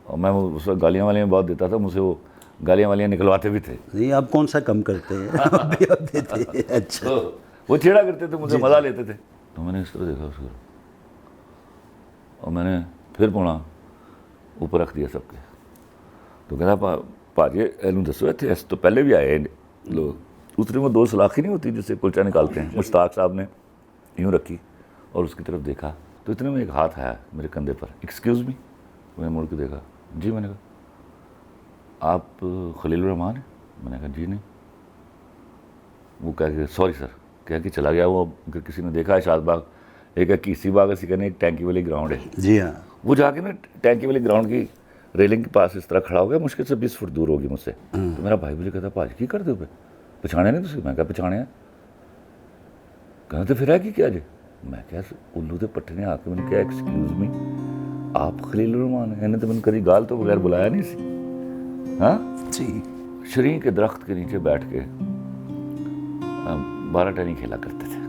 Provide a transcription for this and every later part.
और मैं उस वक्त गालियाँ वालियाँ बहुत देता था, मुझसे वो गालियाँ वालियाँ निकलवाते भी थे। नहीं, आप कौन सा कम करते हैं? आप भी आप देते हैं। अच्छा। तो वो छेड़ा करते थे मुझसे, जी, मज़ा जी। लेते थे। तो मैंने इस तरह देखा उसको, और मैंने फिर पुणा ऊपर रख दिया सबके। तो कहता भाजी एनू दसो इतने इस तो पहले भी आए लोग। दूसरी में 2 सलाखी नहीं होती जिससे कुलचा निकालते हैं, मुश्ताक साहब ने यूँ रखी और उसकी तरफ देखा, तो इतने में एक हाथ आया मेरे कंधे पर। Excuse me. मैंने मुड़ के देखा, जी। मैंने कहा आप खलील रहमान हैं? मैंने कहा जी नहीं। वो कह के सॉरी सर कह के चला गया। वो अगर किसी ने देखा है शादबाग, एक है कीसी बाग, इसी कहने एक टैंकी वाली ग्राउंड है। जी हाँ। वो जाके ना टैंकी वाली ग्राउंड की रेलिंग के पास इस तरह खड़ा हो गया, मुश्किल से 20 फुट दूर होगी मुझसे। तो मेरा भाई मुझे कहता भाजी की कर दो पे पछाने नहीं तुम? मैं क्या पछाने? कहना तो फिर है कि क्या जे? मैं क्या उल्लू के पट्टे ने आके मैंने क्या एक्सक्यूज मी आप खलील रहमान है? इन्हें तो मैंने कभी गाल तो बगैर बुलाया नहीं सी। हाँ जी। शरीर के दरख्त के नीचे बैठ के 12 टनी खेला करते थे।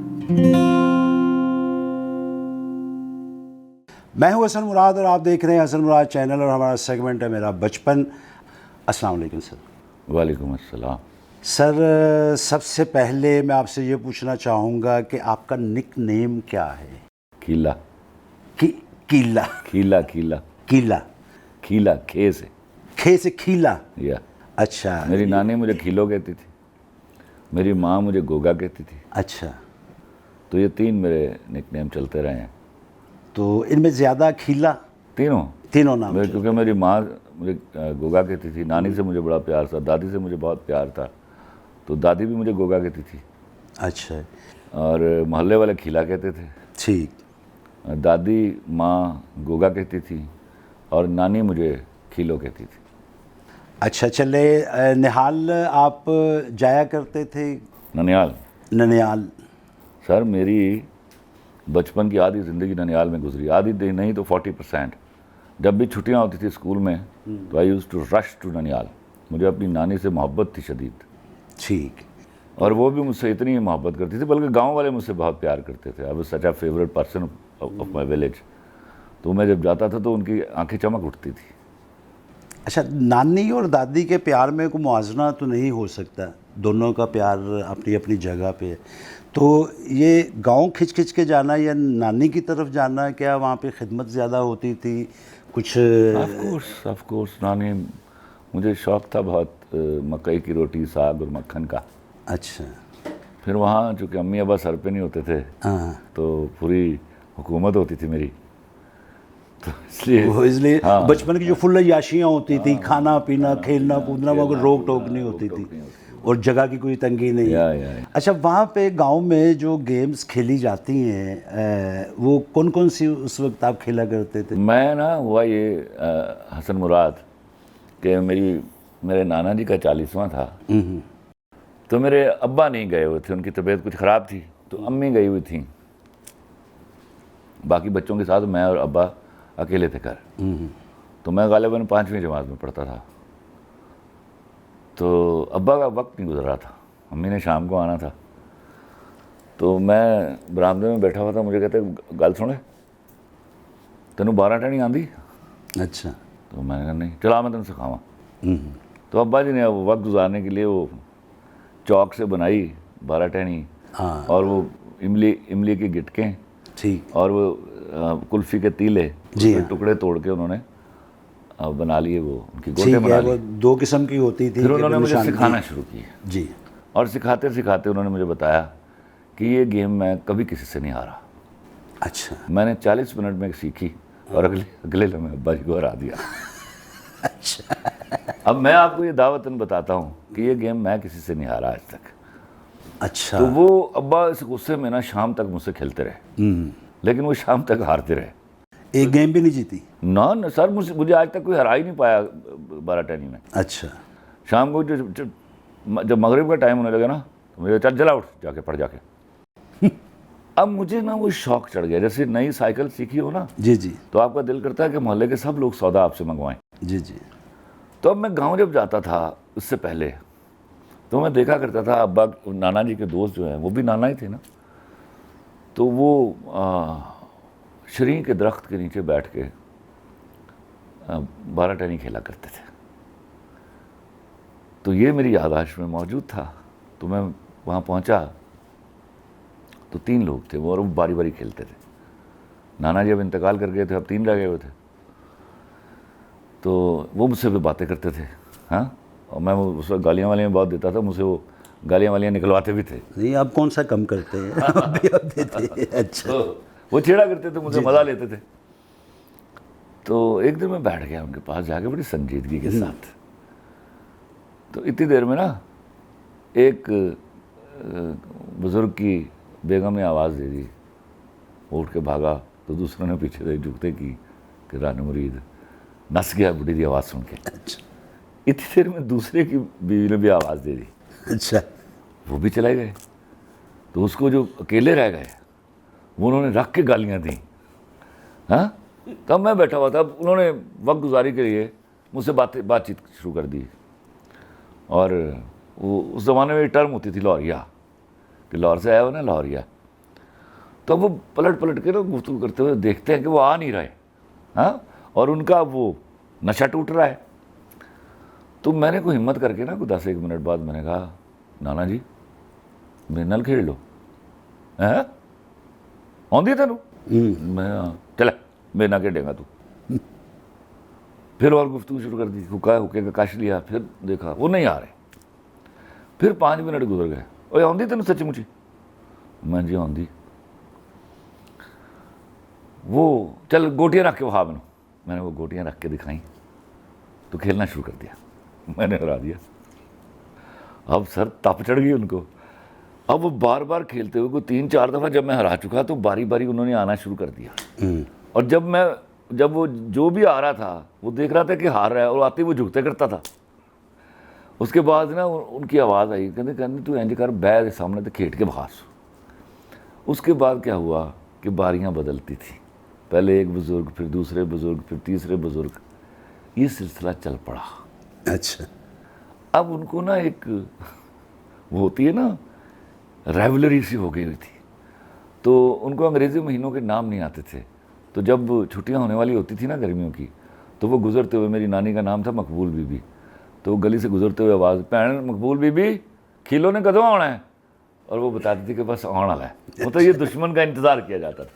मैं हूं हसन मुराद और आप देख रहे हैं हसन मुराद चैनल, और हमारा सेगमेंट है मेरा बचपन। अस्सलाम वालेकुम सर। वालेकुम अस्सलाम। सर, सबसे पहले मैं आपसे ये पूछना चाहूँगा कि आपका निक नेम क्या है? खीला। की कीला। खीला खीला कीला। खीला खे से। खे से खीला। या अच्छा। मेरी नानी मुझे खीलो कहती थी, मेरी माँ मुझे गोगा कहती थी। अच्छा। तो ये 3 मेरे निकनेम चलते रहे हैं। तो इनमें ज़्यादा खीला? तीनों नाम मेरे, क्योंकि मेरी माँ मुझे गोगा कहती थी, नानी से मुझे बड़ा प्यार था, दादी से मुझे बहुत प्यार था, तो दादी भी मुझे गोगा कहती थी। अच्छा। और मोहल्ले वाले खीला कहते थे। ठीक। दादी माँ गोगा कहती थी और नानी मुझे खीलो कहती थी। अच्छा, चले निहाल आप जाया करते थे? ननिहाल? ननिहाल। सर मेरी बचपन की आधी ज़िंदगी ननिहाल में गुजरी, आधी नहीं तो 40%। जब भी छुट्टियां होती थी स्कूल में तो आई यूज़ टू रश टू ननिहाल। मुझे अपनी नानी से मोहब्बत थी शदीद। ठीक। और वो भी मुझसे इतनी मोहब्बत करती थी, बल्कि गांव वाले मुझसे बहुत प्यार करते थे। I was such a favourite person of my village. तो मैं जब जाता था तो उनकी आंखें चमक उठती थी। अच्छा, नानी और दादी के प्यार में कोई मुआवजा तो नहीं हो सकता, दोनों का प्यार अपनी अपनी जगह पे है। तो ये गांव खिंच खिंच के जाना या नानी की तरफ जाना, क्या वहाँ पे खिदमत ज़्यादा होती थी कुछ? ऑफ कोर्स नानी, मुझे शौक़ था बहुत मकई की रोटी, साग और मक्खन का। अच्छा। फिर वहाँ चूँकि अम्मी अब्बा सर पे नहीं होते थे, हाँ। तो पूरी हुकूमत होती थी मेरी, तो इसलिए हाँ, बचपन की जो फुल याशियाँ होती थी, खाना पीना खेलना कूदना, वहाँ कोई रोक टोक नहीं होती थी और जगह की कोई तंगी नहीं। या। अच्छा, वहाँ पे गांव में जो गेम्स खेली जाती हैं वो कौन कौन सी उस वक्त आप खेला करते थे? मैं ना हुआ ये हसन मुराद कि मेरे नाना जी का 40वां था। तो मेरे अब्बा नहीं गए हुए थे, उनकी तबीयत कुछ ख़राब थी, तो अम्मी गई हुई थी। बाकी बच्चों के साथ मैं और अब्बा अकेले थे घर। तो मैं गालिबन 5वीं जमात में पढ़ता था। तो अब्बा का वक्त नहीं गुजर रहा था, अम्मी ने शाम को आना था। तो मैं बरामदे में बैठा हुआ था, मुझे कहते गल सुने तेनू 12 टनी आंदी? अच्छा। तो मैंने कहा नहीं, चला मैं तेन सिखावा। तो अब्बा जी ने वक्त गुजारने के लिए वो चौक से बनाई 12 टहनी। हाँ। और वो इमली की गिटकें, ठीक। और वो कुल्फ़ी के तीले, जी उसके हाँ। टुकड़े तोड़ के उन्होंने बना लिए, वो उनकी गोटे ठीक बना है, ली। वो 2 किस्म की होती थी। फिर उन्होंने मुझे सिखाना शुरू किया जी। और सिखाते सिखाते उन्होंने मुझे बताया कि ये गेम मैं कभी किसी से नहीं हारा। अच्छा। मैंने 40 मिनट में सीखी और अगले लम्हे अब्बा जी को हरा दिया। अच्छा। अब मैं आपको ये दावतन बताता हूँ कि ये गेम मैं किसी से नहीं हारा आज तक। अच्छा। तो वो अब्बा इस गुस्से में ना शाम तक मुझसे खेलते रहे, लेकिन वो शाम तक हारते रहे। एक गेम भी नहीं जीती? ना सर, मुझे आज तक कोई हरा ही नहीं पाया 12 टनी में। अच्छा। शाम को जब मगरिब का टाइम होने लगा ना, तो मुझे चल जला उठ जाके पढ़ जाके। अब मुझे ना वो शौक चढ़ गया, जैसे नई साइकिल सीखी हो ना। जी जी। तो आपका दिल करता है कि मोहल्ले के सब लोग सौदा आपसे मंगवाएं। जी जी। तो अब मैं गांव जब जाता था उससे पहले, तो मैं देखा करता था अब्बा नाना जी के दोस्त जो हैं वो भी नाना ही थे ना, तो वो शरीर के दरख्त के नीचे बैठ के 12 टनी खेला करते थे। तो ये मेरी याददाश्त में मौजूद था। तो मैं वहाँ पहुँचा तो 3 लोग थे वो, और वो बारी बारी खेलते थे। नाना जी अब इंतकाल कर गए थे, अब 3 रह गए हुए थे। तो वो मुझसे भी बातें करते थे, हाँ, और मैं उस वक्त गालियाँ वालियाँ बहुत देता था, मुझसे वो गालियाँ वालियाँ निकलवाते भी थे। नहीं, आप कौन सा कम करते हैं? आप भी आप देते हैं। अच्छा। तो वो छेड़ा करते थे मुझसे, मज़ा लेते थे। तो एक दिन मैं बैठ गया उनके पास जाके बड़ी संजीदगी के साथ। तो इतनी देर में ना एक बुज़ुर्ग की बेगम ने आवाज़ दे दी, उठ के भागा। तो दूसरों ने पीछे से झुकते की कि रानी मुरीद नस गया बुढ़ी की आवाज़ सुन के। अच्छा। इतनी देर में दूसरे की बीवी ने भी आवाज़ दे दी, अच्छा। वो भी चले गए। तो उसको जो अकेले रह गए वो उन्होंने रख के गालियाँ दी, हाँ। तब मैं बैठा हुआ था, अब उन्होंने वक्त गुजारी के लिए मुझसे बातचीत शुरू कर दी। और वो उस ज़माने में एक टर्म होती थी लाहौरिया, कि लाहौर से आया हो ना लाहौरिया। तो वो पलट पलट के ना गुफ्तगू करते हुए देखते हैं कि वो आ नहीं रहे, हाँ, और उनका वो नशा टूट रहा है। तो मैंने कोई हिम्मत करके ना कोई 10-1 मिनट बाद मैंने कहा, नाना जी मेरे नाल खेल लो, हैं आँदी तेनू? मैं चल मेरे नाल खेडेगा तू। फिर और गुफ्तगू शुरू कर दी, हुक्के का कश लिया, फिर देखा वो नहीं आ रहे। फिर 5 मिनट गुजर गए, ओए आँदी तेनू सच्ची-मुच्ची? मैं जी आँदी। वो चल गोटियाँ रख के वहा मैनू, मैंने वो गोटियाँ रख के दिखाई। तो खेलना शुरू कर दिया, मैंने हरा दिया। अब सर तप चढ़ गई उनको। अब वो बार बार खेलते हुए, कोई 3-4 दफ़ा जब मैं हरा चुका तो बारी बारी उन्होंने आना शुरू कर दिया। और जब वो जो भी आ रहा था वो देख रहा था कि हार रहा है, और आते ही वो झुकते करता था। उसके बाद ना उनकी आवाज़ आई, कहते तू इंज कर, बैठ सामने तो खेट के बहास। उसके बाद क्या हुआ कि बारियाँ बदलती थी, पहले एक बुज़ुर्ग, फिर दूसरे बुज़ुर्ग, फिर तीसरे बुज़ुर्ग, ये सिलसिला चल पड़ा। अच्छा। अब उनको ना एक वो होती है ना रेवलरी सी हो गई हुई थी। तो उनको अंग्रेज़ी महीनों के नाम नहीं आते थे। तो जब छुट्टियां होने वाली होती थी ना गर्मियों की, तो वो गुजरते हुए, मेरी नानी का नाम था मकबूल बीबी, तो गली से गुजरते हुए आवाज़, भैन मकबूल बीबी खिलो ने कदों आना है? और वो बताती थी कि बस आने वाला है। मतलब ये दुश्मन का इंतज़ार किया जाता था।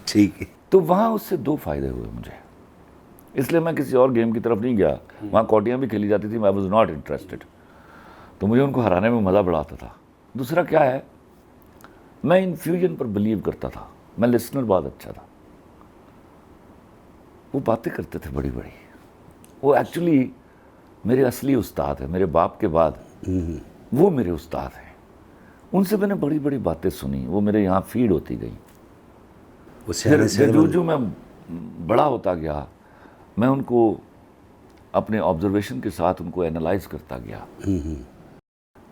ठीक है। तो वहाँ उससे 2 फ़ायदे हुए मुझे, इसलिए मैं किसी और गेम की तरफ नहीं गया। वहाँ कौटियाँ भी खेली जाती थी, आई वॉज नॉट इंटरेस्टेड। तो मुझे उनको हराने में मज़ा बड़ा आता था। दूसरा क्या है, मैं इन्फ्यूजन पर बिलीव करता था, मैं लिसनर बहुत अच्छा था। वो बातें करते थे बड़ी बड़ी, वो एक्चुअली मेरे असली उस्ताद हैं, मेरे बाप के बाद वो मेरे उस्ताद हैं। उनसे मैंने बड़ी बड़ी बातें सुनी, वो मेरे यहाँ फीड होती गई। फिर जो मैं बड़ा होता गया, मैं उनको अपने ऑब्जर्वेशन के साथ उनको एनालाइज करता गया।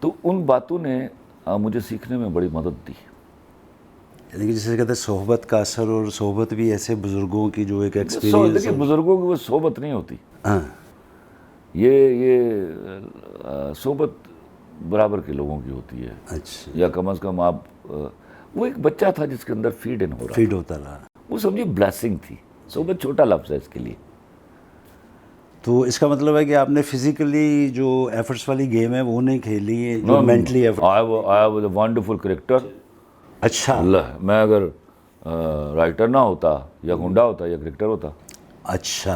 तो उन बातों ने मुझे सीखने में बड़ी मदद दी। यानी कि जैसे कहते हैं सोहबत का असर, और सोहबत भी ऐसे बुज़ुर्गों की जो एक एक्सपीरियंस। देखिए बुज़ुर्गों की वो सोहबत नहीं होती, हाँ, ये सोहबत बराबर के लोगों की होती है। अच्छा। या कम से कम आप वो एक बच्चा था जिसके अंदर फीड इन हो रहा, फीड होता रहा। वो समझिए ब्लेसिंग थी। सोहबत छोटा लफ्ज़ है इसके लिए। तो इसका मतलब है कि आपने फिजिकली जो एफर्ट्स वाली गेम है वो नहीं खेली है, जो mentally effort. I was a wonderful cricketer. अच्छा। मैं अगर राइटर ना होता या गुंडा होता या क्रिकेटर होता। अच्छा।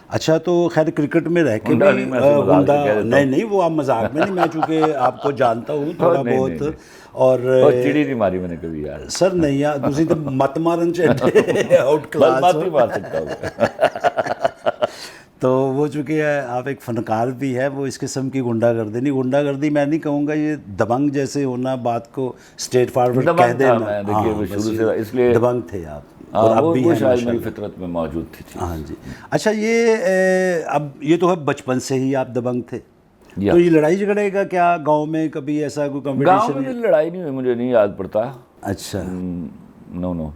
अच्छा, तो खैर क्रिकेट में रह के गुंडा भी नहीं, मैं ऐसे मजाक से कह देता नहीं नहीं, वो आप मजाक में नहीं, मैं चूँकि आपको जानता हूँ थोड़ा नहीं, बहुत। नहीं। और चिड़ी नहीं मारी मैंने कभी यार। सर नहीं यार, दूसरी तो मत मारन चाहिए आउट बस क्लास बात ही मार सकता हूँ। तो वो चूँकि आप एक फनकार भी है, वो इस किस्म की गुंडागर्दी नहीं, गुंडागर्दी मैं नहीं कहूँगा, ये दबंग जैसे होना, बात को स्ट्रेट फॉरवर्ड कह दबंग था देना। मैं, देखिए वो बस शुरू ये से, इसलिए दबंग थे आप, और अब भी वो हैं शायद मेरी माशाल्लाह। फितरत में मौजूद थी चीज़। हाँ जी। अच्छा, ये अब ये तो है बचपन से ही आप दबंग थे, या। तो ये लड़ाई झगड़े का क्या गांव में कभी ऐसा कोई गांव में कंपटीशन? मेरी लड़ाई नहीं हुई, मुझे नहीं याद पड़ता। अच्छा। नो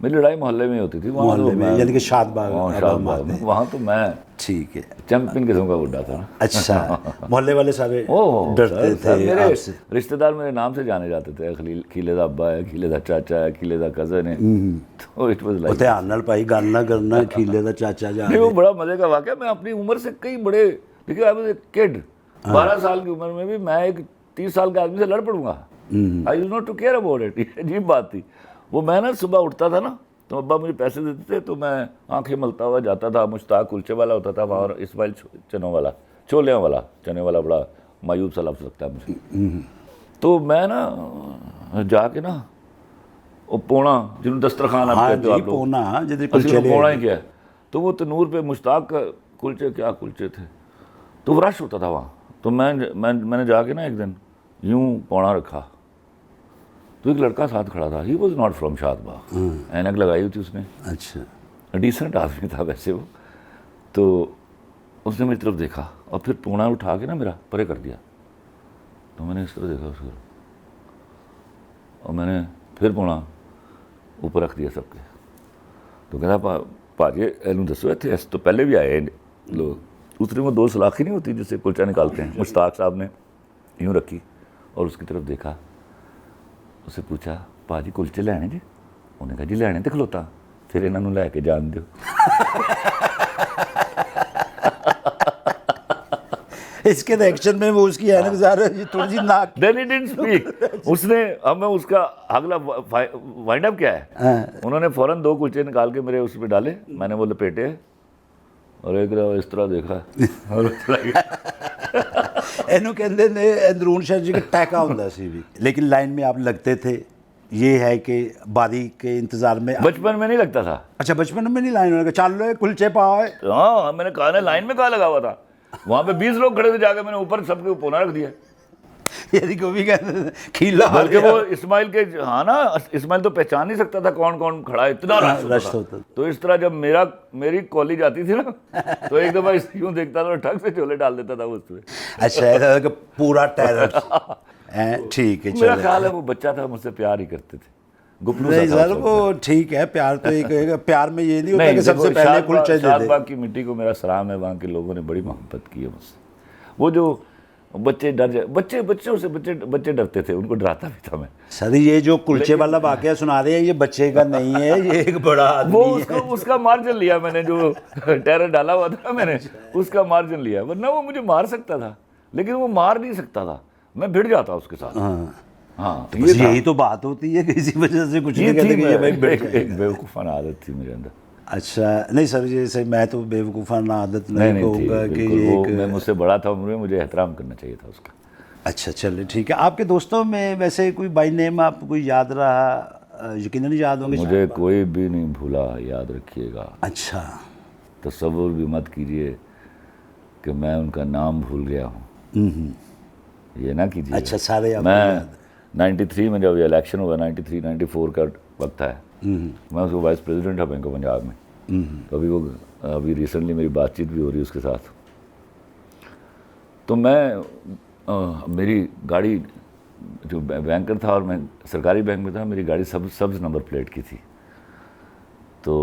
मेरी लड़ाई मोहल्ले में ही होती थी, वहाँ मोहल्ले तो में, मैं- यानी कि शादबाग हाँ, अब हम शादबाग आते में, हैं। वहाँ तो मैं ठीक है। चैंपियन किस्म का बुड्ढा था ना। अच्छा, मोहल्ले वाले सारे ओह डरते सर, थे मेरे आपसे। रिश्तेदार मेरे नाम से जाने जाते थे, खीले दा अब्बा है, खीले दा चाचा है, खीले दा कजन है, तो इट वाज ਉਹ लाइक। ਧਿਆਨ ਨਾਲ ਭਾਈ ਗੱਲ ਨਾ ਕਰਨਾ, ਖੀਲੇ ਦਾ ਚਾਚਾ जा नहीं, वो बड़ा मजे का वाक़या। मैं अपनी उम्र से कई बड़े, देखिए आई वाज ए किड, 12 साल की उम्र में भी मैं एक 30 साल के आदमी से लड़ पड़ूंगा। I use not to care about it. ये अजीब बात थी वो। मैं ना सुबह उठता था ना, तो अब्बा मुझे पैसे देते थे, तो मैं आंखें मलता हुआ जाता था। मुश्ताक कुलचे वाला होता था वहाँ, और इस्माइल चनों वाला, छोले वाला, चने वाला, बड़ा मायूब सा लफ्ज़ लगता है मुझे। तो मैं ना जाके ना वो पोना, जिन्होंने दस्तरखान आप हाँ कहते हो जी, आप लोग, पोना जिहदे ਅਸੀਂ कुलचे ਉਹਨੂੰ पोना ही किया। तो वो तनूर पे मुश्ताक का कुलचे, क्या कुलचे थे, तो वो रश होता था वहाँ। तो मैंने जाके ना एक दिन यूं पौना रखा, तो एक लड़का साथ खड़ा था। He was not from Shadbagh, ऐनक लगाई हुई थी उसने, अच्छा। डिसेंट आदमी था वैसे वो। तो उसने मेरी तरफ देखा और फिर पौना उठा के ना मेरा परे कर दिया। तो मैंने इस तरह देखा उसको, और मैंने फिर पौना ऊपर रख दिया सबके। तो कहता भाजी एनू दसो, इतने इस तो पहले भी आए लोग। उसने वो 2 सलाखी नहीं होती जिससे कुलचा निकालते हैं, मुश्ताक साहब ने यूँ रखी और उसकी तरफ देखा। उससे पूछा, भाजी कुलचे लैने जी? उन्हें कहा जी लैने तो खलोता, फिर इन्हों लैके जान दो। इसके रिएक्शन में वो उसकी ऐनक ज़ाहिर है थोड़ी सी नाक। Then he didn't speak। उसने, अब मैं उसका अगला वाइंड अप क्या है, उन्होंने फौरन 2 कुलचे निकाल के मेरे उसमें डाले, मैंने वो लपेटे और एक इस तरह देखा और चला गया। ਇਹਨੂੰ ਕਹਿੰਦੇ ਨੇ ਅੰਦਰੂਨ ਸ਼ਾਹ ਜੀ ਦਾ ਟੈਕਾ ਹੁੰਦਾ ਸੀ ਵੀ, लेकिन लाइन में आप लगते थे। ये है कि बारी के इंतजार में बचपन में नहीं लगता था। अच्छा, बचपन में नहीं लाइन में चल रहे कुलचे पाओ। हाँ, मैंने कहा ना, लाइन में कहा लगा हुआ था, वहाँ पे 20 लोग खड़े थे, जाके मैंने ऊपर सबके पोना रख दिया। यदि को भी कहते थे खीला बल्कि वो इस्माइल के, हाँ ना, इस्माइल तो पहचान नहीं सकता था कौन कौन खड़ा है, इतना रश होता था। तो इस तरह जब मेरी कॉलेज आती थी ना, तो एक दफ़ा यूँ देखता था, ठग से चोले डाल देता था उसमें। अच्छा, ऐसा था कि पूरा टेरर है। ठीक है, मेरा चलो। ख्याल है वो बच्चा था, मुझसे प्यार ही करते थे, गुपलू नहीं सा था सर, उस वो वक्त। ठीक है, प्यार तो एक प्यार में ये नहीं होता नहीं, कि सबसे देखो, पहले कुलचे दे दे। शादबाग की मिट्टी को मेरा सलाम है, वहाँ के लोगों ने बड़ी मोहब्बत की है मुझसे। वो जो बच्चे डर जाए, बच्चों से बच्चे डरते थे, उनको डराता भी था मैं। सर, ये जो कुलचे वाला वाकया सुना रहे हैं, ये बच्चे का नहीं है, ये एक बड़ा आदमी वो है। उसका मार्जिन लिया मैंने, जो टेरर डाला हुआ था मैंने, उसका मार्जिन लिया। वरना वो मुझे मार सकता था, लेकिन वो मार नहीं सकता था, मैं भिड़ जाता उसके साथ। हाँ, तो बस यही तो बात होती है, किसी वजह से कुछ नहीं कहते कि ये भाई भिड़ जाएगा। एक बेवकूफ़ाना आदत थी मेरे अंदर। अच्छा, नहीं सर, जैसे मैं तो बेवकूफ़ाना आदत नहीं नहीं थी, कहूँगा कि बिल्कुल। ये वो एक। मैं मुझसे बड़ा था उम्र में, मुझे एहतराम करना चाहिए था उसका। अच्छा, चलिए ठीक है। आपके दोस्तों में वैसे कोई बाई नेम आपको कोई याद रहा? यकीनन याद होंगे। मुझे कोई भी नहीं भूला, याद रखिएगा। अच्छा, तसव्वुर भी मत कीजिए कि मैं उनका नाम भूल गया हूँ, ये ना कीजिए। अच्छा, सारे आपको मैं याद 93 में जब ये इलेक्शन हुआ, 93-94 का वक्त है, मैं उसको वाइस प्रेसिडेंट था बैंक ऑफ पंजाब में। तो अभी रिसेंटली मेरी बातचीत भी हो रही है उसके साथ। तो मेरी गाड़ी, जो बैंकर था और मैं सरकारी बैंक में था, मेरी गाड़ी सब्ज़ नंबर प्लेट की थी। तो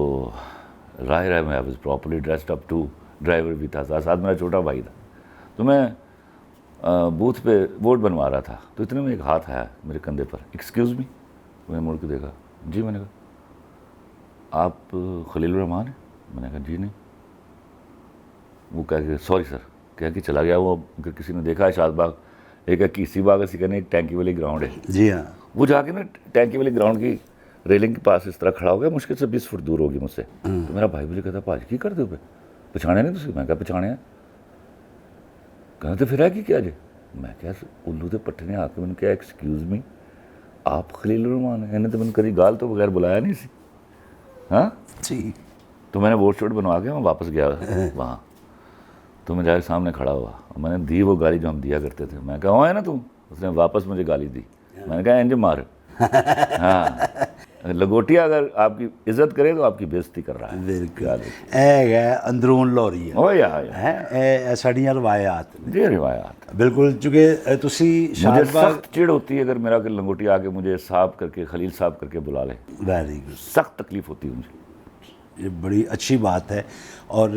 राय में I was properly dressed up too, driver भी था साथ मेरा छोटा भाई था। तो मैं बूथ पे वोट बनवा रहा था, तो इतने में एक हाथ आया मेरे कंधे पर, एक्सक्यूज़ मी। मैंने मुड़ के देखा, जी। मैंने कहा, आप खलील रहमान हैं? मैंने कहा, जी नहीं। वो कह के, सॉरी सर, कह के चला गया। वो अगर किसी ने देखा है शादबाग, एक है कीसी बाग, ऐसी कहने एक टैंकी वाली ग्राउंड है। जी हाँ। वो जाके ना टैंकी वाली ग्राउंड की रेलिंग के पास इस तरह खड़ा हो गया, मुश्किल से 20 फुट दूर होगी मुझसे। तो मेरा भाई मुझे कहता, भाजी की कर दो पे पछाने नहीं तुम? मैं क्या पछाने? कहते तो फिर है कि क्या जी? मैं क्या उल्लू के पट्टे ने आके मैंने क्या, एक्सक्यूज़ मी, आप खलील रहमान हैं? इन्हें तो मैंने कभी गाल तो बगैर बुलाया नहीं सी। हाँ जी। तो मैंने वोट शोट बनवा के मैं वापस गया वहाँ। तो मैं जाके सामने खड़ा हुआ और मैंने दी वो गाली जो हम दिया करते थे। मैं कहा, है ना तुम? उसने वापस मुझे गाली दी। मैंने कहा, इंज मार। हाँ, लंगोटिया अगर आपकी इज्जत करे तो आपकी बेइज्जती कर रहा है। बिल्कुल याद है अंदरून लौरी ओ या है साड़ियाँ रवायात ये रिवायात बिल्कुल चूँकि तुसी मुझे शाहबाग सख्त चिड़ होती है अगर मेरा कोई लंगोटिया आके मुझे साहब करके खलील साहब करके बुला ले, वेरी गुड, सख्त तकलीफ होती है मुझे। ये बड़ी अच्छी बात है। और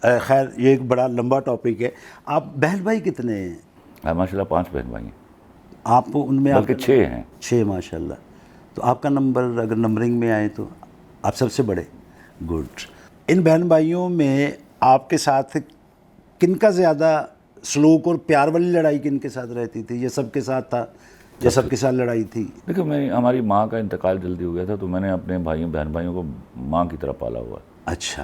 खैर ये एक बड़ा लंबा टॉपिक है। आप बहन भाई कितने हैं? माशाल्लाह 5 बहन भाई हैं, आप उनमें बल्कि 6 हैं। 6 माशाल्लाह। तो आपका नंबर अगर नंबरिंग में आए तो आप सबसे बड़े। गुड। इन बहन भाइयों में आपके साथ किनका ज़्यादा सलूक और प्यार वाली लड़ाई किनके साथ रहती थी? ये सबके साथ था या सबके साथ लड़ाई थी? देखो हमारी माँ का इंतकाल जल्दी हो गया था, तो मैंने अपने भाइयों बहन भाइयों को माँ की तरह पाला हुआ है। अच्छा,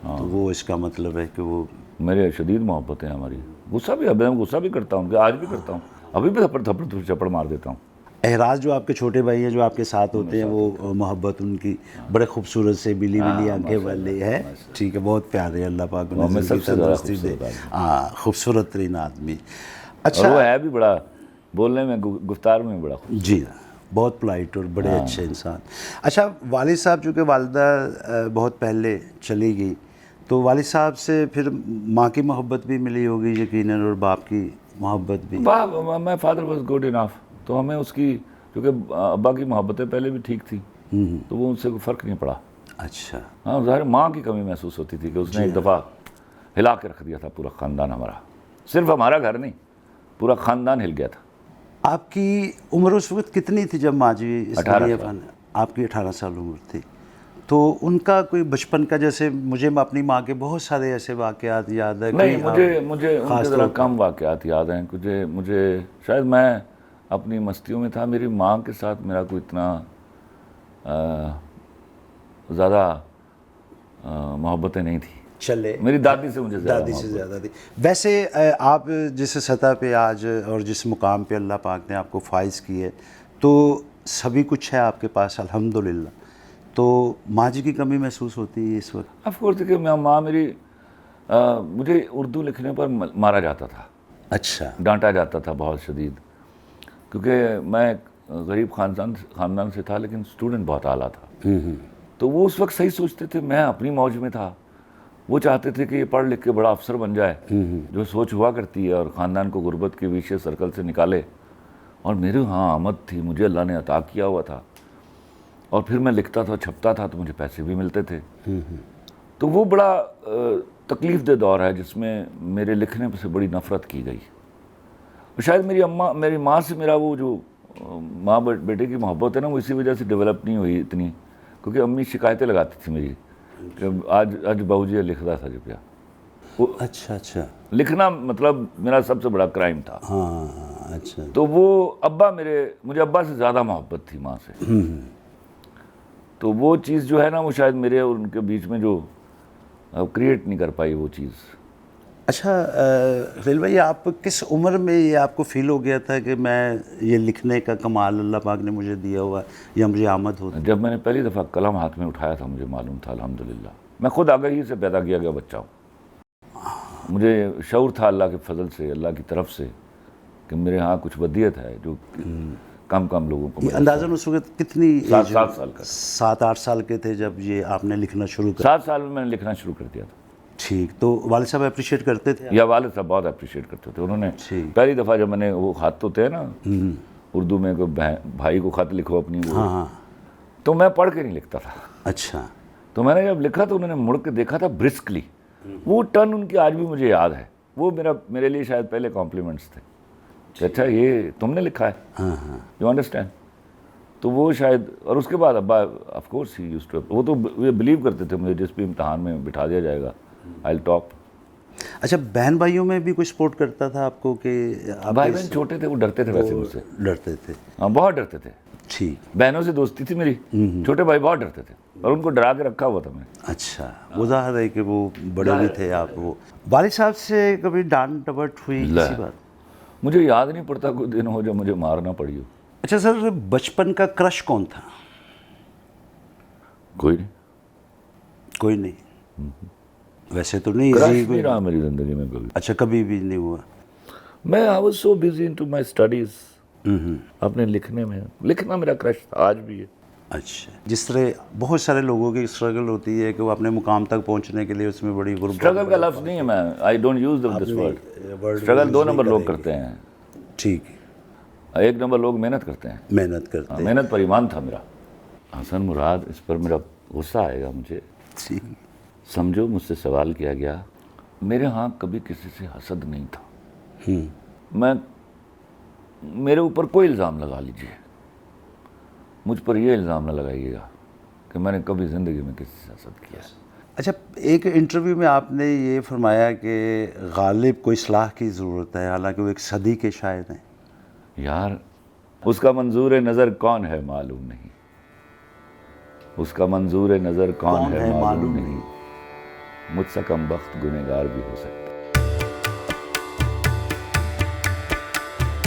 तो वो इसका मतलब है कि वो मेरे शदीद मोहब्बत है हमारी। गुस्सा भी अब गुस्सा भी करता हूँ, आज भी करता हूँ, अभी भी थप्पड़ चप्पड़ मार देता हूँ। एहराज जो आपके छोटे भाई हैं जो आपके साथ होते हैं वो मोहब्बत उनकी बड़े खूबसूरत से बिली बिली आंखें वाली है, ठीक है, बहुत प्यारे, अल्लाह पाक उन्हें ज़िंदगी तंदुरुस्ती दे। हाँ, खूबसूरत तरीन आदमी। अच्छा, वो है भी बड़ा बोलने में, गुफ्तार में बड़ा जी, बहुत पोलाइट और बड़े अच्छे इंसान। अच्छा, वालिद साहब चूँकि वालिदा बहुत पहले चली गई, तो वालिद साहब से फिर माँ की मोहब्बत भी मिली होगी यकीनन, और बाप की मोहब्बत भी। My father was good enough, तो हमें उसकी, क्योंकि अब्बा की मोहब्बतें पहले भी ठीक थी, तो वो उनसे कोई फ़र्क नहीं पड़ा। अच्छा, हाँ, ज़ाहिर माँ की कमी महसूस होती थी कि उसने एक दफ़ा हिला के रख दिया था पूरा ख़ानदान हमारा, सिर्फ हमारा घर नहीं, पूरा ख़ानदान हिल गया था। आपकी उम्र उस वक्त कितनी थी जब माँ जी 18 साल। आपकी 18 साल उम्र थी, तो उनका कोई बचपन का, जैसे मुझे अपनी माँ के बहुत सारे ऐसे वाक़यात याद है। नहीं, मुझे उनके ज़रा कम वाक़यात याद हैं। मुझे शायद मैं अपनी मस्तियों में था, मेरी माँ के साथ मेरा कोई इतना ज़्यादा मोहब्बतें नहीं थी। चले, मेरी दादी से मुझे दादी से ज़्यादा थी। वैसे आप जिस सतह पे आज और जिस मुकाम पे अल्लाह पाक ने आपको फाइज की है, तो सभी कुछ है आपके पास अल्हम्दुलिल्लाह, तो माँ जी की कमी महसूस होती है इस वक्त? ऑफ कोर्स, देखिए माँ मेरी मुझे उर्दू लिखने पर मारा जाता था। अच्छा, डांटा जाता था बहुत शदीद, क्योंकि मैं गरीब ख़ानदान से था, लेकिन स्टूडेंट बहुत आला था। तो वो उस वक्त सही सोचते थे, मैं अपनी मौज में था। वो चाहते थे कि ये पढ़ लिख के बड़ा अफसर बन जाए, जो सोच हुआ करती है, और ख़ानदान को गुर्बत के विशेष सर्कल से निकाले। और मेरे यहाँ आमद थी, मुझे अल्लाह ने अता किया हुआ था, और फिर मैं लिखता था, छपता था, तो मुझे पैसे भी मिलते थे। तो वो बड़ा तकलीफ़ दे दौर है जिसमें मेरे लिखने से बड़ी नफ़रत की गई। और शायद मेरी माँ से मेरा वो जो माँ बेटे की मोहब्बत है ना, वो इसी वजह से डेवलप नहीं हुई इतनी, क्योंकि अम्मी शिकायतें लगाती थी मेरी कि आज बाबूजी लिखता था जब वो। अच्छा, लिखना मतलब मेरा सबसे बड़ा क्राइम था। हाँ, अच्छा। तो वो मुझे अब्बा से ज़्यादा मोहब्बत थी माँ से। तो वो चीज़ जो है ना, वो शायद मेरे और उनके बीच में जो क्रिएट नहीं कर पाई वो चीज़। अच्छा, खलील भाई, आप किस उम्र में ये आपको फ़ील हो गया था कि मैं ये लिखने का कमाल अल्लाह पाक ने मुझे दिया हुआ या मुझे आमद होती? जब मैंने पहली दफ़ा कलम हाथ में उठाया था, मुझे मालूम था अल्हम्दुलिल्लाह, मैं खुद आगाही से पैदा किया गया बच्चा हूँ। मुझे शऊर था अल्लाह के फजल से, अल्लाह की तरफ से, कि मेरे यहाँ कुछ वदियत है जो कम लोगों को। अंदाज़न उस वक्त कितनी? 7 साल का। 7-8 साल के थे जब ये आपने लिखना शुरू कर? 7 साल में मैंने लिखना शुरू कर दिया था। ठीक, तो वालिद साहब अप्रिशिएट करते थे? या वालिद साहब बहुत अप्रिशिएट करते थे। उन्होंने पहली दफ़ा जब मैंने वो खत होते हैं ना उर्दू में, कोई भाई को खत लिखो अपनी, वो हाँ, तो मैं पढ़ के नहीं लिखता था। अच्छा, तो मैंने जब लिखा तो उन्होंने मुड़ के देखा था ब्रिस्कली, वो टर्न उनकी आज भी मुझे याद है। वो मेरे लिए शायद पहले कॉम्प्लीमेंट्स थे, अच्छा ये तुमने लिखा है, यू अंडरस्टैंड। तो वो शायद, और उसके बाद अब्बा ऑफ कोर्स ही यूज्ड टू, वो तो ये बिलीव करते थे मुझे, जिस भी इम्तहान में बिठा दिया जाएगा आई विल टॉप। अच्छा, बहन भाइयों में भी कोई सपोर्ट करता था आपको कि भाई बहन छोटे थे, वो डरते थे वैसे मुझसे। डरते थे? हाँ, बहुत डरते थे। ठीक, बहनों से दोस्ती थी मेरी, छोटे भाई बहुत डरते थे, और उनको डरा के रखा हुआ था मैंने। अच्छा, वो ज़ाहिर है कि वो बड़े भी थे आप। वो वालिद साहब से कभी डांट डपट हुई इसी बात? मुझे याद नहीं पड़ता कोई दिन हो जब मुझे मारना पड़ी हो। अच्छा सर, बचपन का क्रश कौन था? कोई नहीं। कोई नहीं? वैसे तो नहीं, क्रश नहीं रहा मेरी ज़िंदगी में कभी। अच्छा, कभी भी नहीं हुआ? मैं I was so busy into my studies, अपने लिखने में। लिखना मेरा क्रश था, आज भी है। अच्छा, जिस तरह बहुत सारे लोगों की स्ट्रगल होती है कि वो अपने मुकाम तक पहुंचने के लिए उसमें बड़ी गुर्बत स्ट्रगल का लफ्ज़ नहीं है, मैं I don't use this word. Struggle 2 number लोग करते हैं, ठीक, 1 नंबर लोग मेहनत करते हैं। मेहनत करते हैं। मेहनत पर ईमान था मेरा। हसन मुराद, इस पर मेरा गुस्सा आएगा मुझे। जी, समझो, मुझसे सवाल किया गया, मेरे यहाँ कभी किसी से हसद नहीं था। मैं, मेरे ऊपर कोई इल्ज़ाम लगा लीजिए, मुझ पर ये इल्ज़ाम न लगाइएगा कि मैंने कभी ज़िंदगी में किसी से हसद किया। अच्छा, एक इंटरव्यू में आपने ये फरमाया कि गालिब को इस्लाह की ज़रूरत है, हालांकि वो एक सदी के शायर हैं। यार, उसका मंजूर नज़र कौन है मालूम नहीं, उसका मंजूर नज़र कौन है मालूम नहीं, मुझसे कम बख्त गुनहगार भी हो सकता है।